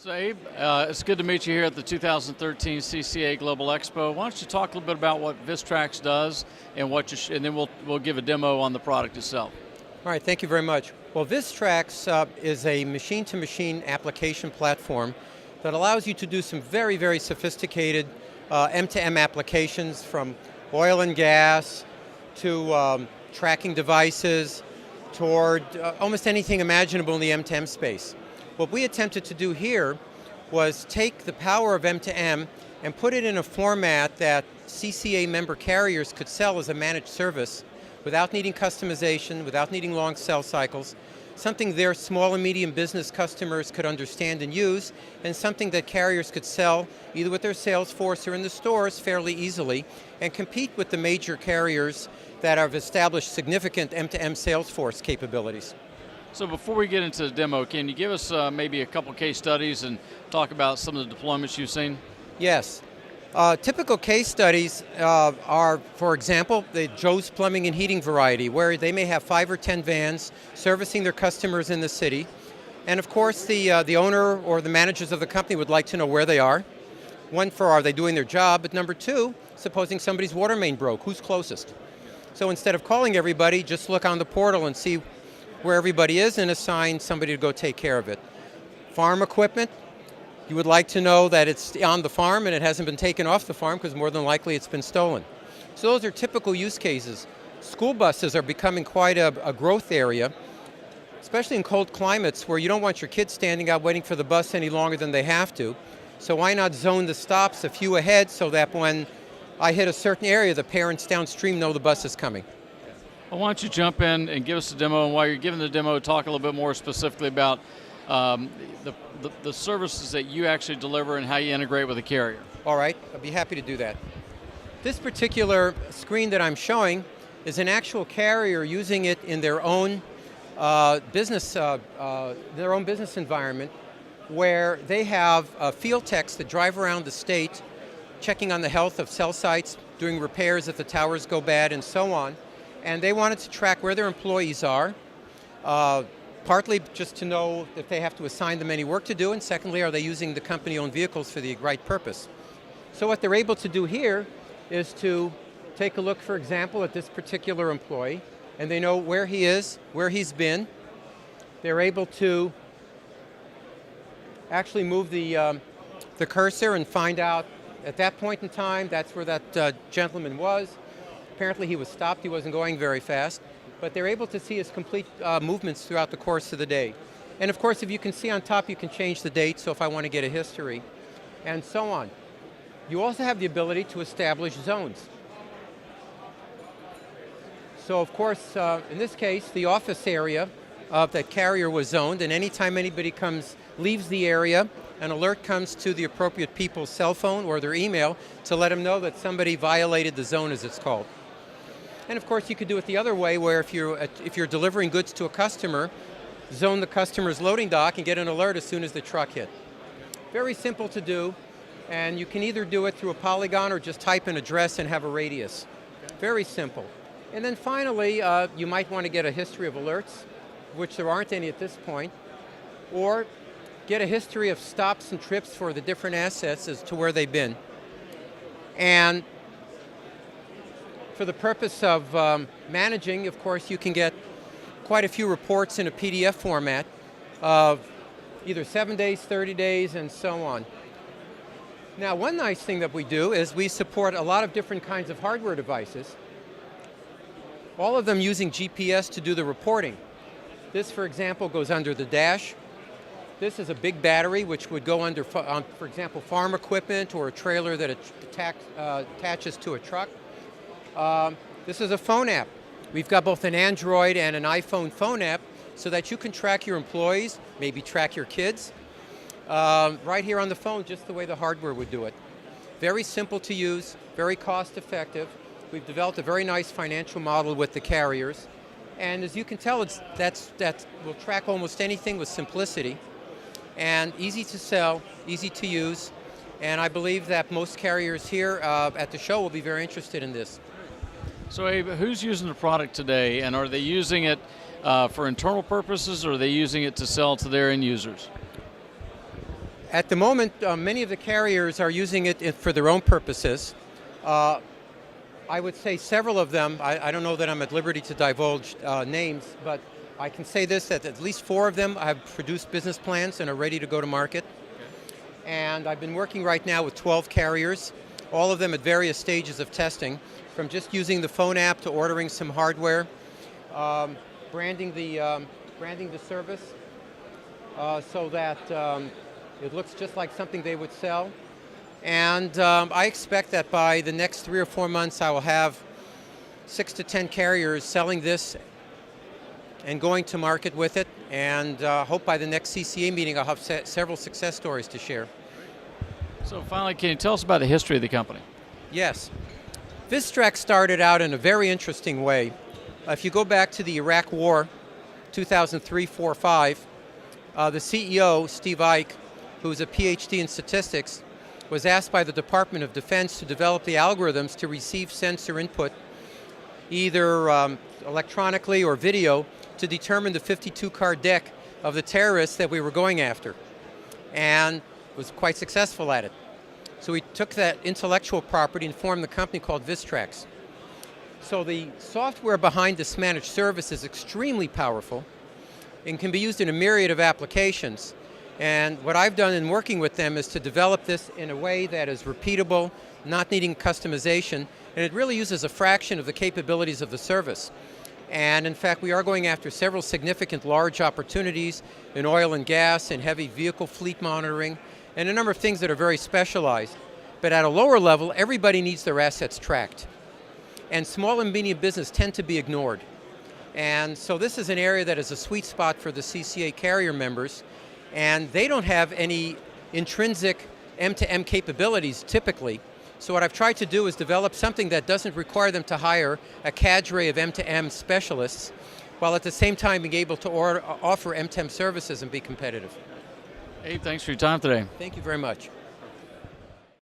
So Abe, it's good to meet you here at the 2013 CCA Global Expo. Why don't you talk a little bit about what VisTracks does and and then we'll give a demo on the product itself. All right, thank you very much. Well, VisTracks is a machine-to-machine application platform that allows you to do some very, very sophisticated M2M applications, from oil and gas to tracking devices toward almost anything imaginable in the M2M space. What we attempted to do here was take the power of M2M and put it in a format that CCA member carriers could sell as a managed service without needing customization, without needing long sales cycles, something their small and medium business customers could understand and use, and something that carriers could sell either with their sales force or in the stores fairly easily and compete with the major carriers that have established significant M2M sales force capabilities. So before we get into the demo, can you give us maybe a couple case studies and talk about some of the deployments you've seen? Yes. Typical case studies are, for example, the Joe's Plumbing and Heating variety, where they may have 5 or 10 vans servicing their customers in the city. And of course, the owner or the managers of the company would like to know where they are. One, for are they doing their job? But number two, supposing somebody's water main broke, who's closest? So instead of calling everybody, just look on the portal and see where everybody is and assign somebody to go take care of it. Farm equipment, you would like to know that it's on the farm and it hasn't been taken off the farm because more than likely it's been stolen. So those are typical use cases. School buses are becoming quite a growth area, especially in cold climates where you don't want your kids standing out waiting for the bus any longer than they have to. So why not zone the stops a few ahead so that when I hit a certain area, the parents downstream know the bus is coming. Well, why don't you jump in and give us a demo, and while you're giving the demo, talk a little bit more specifically about the services that you actually deliver and how you integrate with a carrier. All right, I'll be happy to do that. This particular screen that I'm showing is an actual carrier using it in their own business environment, where they have field techs that drive around the state, checking on the health of cell sites, doing repairs if the towers go bad, and so on. And they wanted to track where their employees are, partly just to know if they have to assign them any work to do, and secondly, are they using the company-owned vehicles for the right purpose. So what they're able to do here is to take a look, for example, at this particular employee, and they know where he is, where he's been. They're able to actually move the cursor and find out at that point in time, that's where that gentleman was. Apparently he was stopped, he wasn't going very fast, but they're able to see his complete movements throughout the course of the day. And of course, if you can see on top, you can change the date, so if I want to get a history, and so on. You also have the ability to establish zones. So of course, in this case, the office area of that carrier was zoned, and anytime anybody leaves the area, an alert comes to the appropriate people's cell phone or their email to let them know that somebody violated the zone, as it's called. And of course, you could do it the other way, where if you're delivering goods to a customer, zone the customer's loading dock and get an alert as soon as the truck hit. Very simple to do, and you can either do it through a polygon or just type an address and have a radius. Very simple. And then finally, you might want to get a history of alerts, which there aren't any at this point, or get a history of stops and trips for the different assets as to where they've been. And for the purpose of managing, of course, you can get quite a few reports in a PDF format of either 7 days, 30 days, and so on. Now, one nice thing that we do is we support a lot of different kinds of hardware devices, all of them using GPS to do the reporting. This, for example, goes under the dash. This is a big battery which would go under, for example, farm equipment or a trailer that attaches to a truck. This is a phone app. We've got both an Android and an iPhone phone app so that you can track your employees, maybe track your kids, right here on the phone, just the way the hardware would do it. Very simple to use, very cost effective. We've developed a very nice financial model with the carriers. And as you can tell, we'll track almost anything with simplicity and easy to sell, easy to use. And I believe that most carriers here at the show will be very interested in this. So Abe, who's using the product today, and are they using it for internal purposes, or are they using it to sell to their end users? At the moment, many of the carriers are using it for their own purposes. I would say several of them, I don't know that I'm at liberty to divulge names, but I can say this, that at least 4 of them have produced business plans and are ready to go to market. Okay. And I've been working right now with 12 carriers, all of them at various stages of testing, from just using the phone app to ordering some hardware, branding the service so that it looks just like something they would sell. And I expect that by the next 3 or 4 months I will have 6 to 10 carriers selling this and going to market with it, and hope by the next CCA meeting I'll have several success stories to share. So finally, can you tell us about the history of the company? Yes. VisTracks started out in a very interesting way. If you go back to the Iraq War, 2003, 4, 5, the CEO, Steve Ike, who is a PhD in statistics, was asked by the Department of Defense to develop the algorithms to receive sensor input, either electronically or video, to determine the 52-card deck of the terrorists that we were going after, and was quite successful at it. So we took that intellectual property and formed the company called VisTracks. So the software behind this managed service is extremely powerful and can be used in a myriad of applications. And what I've done in working with them is to develop this in a way that is repeatable, not needing customization, and it really uses a fraction of the capabilities of the service. And in fact, we are going after several significant large opportunities in oil and gas and heavy vehicle fleet monitoring, and a number of things that are very specialized. But at a lower level, everybody needs their assets tracked. And small and medium business tend to be ignored. And so this is an area that is a sweet spot for the CCA carrier members, and they don't have any intrinsic M2M capabilities typically. So what I've tried to do is develop something that doesn't require them to hire a cadre of M2M specialists, while at the same time being able to offer M2M services and be competitive. Abe, thanks for your time today. Thank you very much.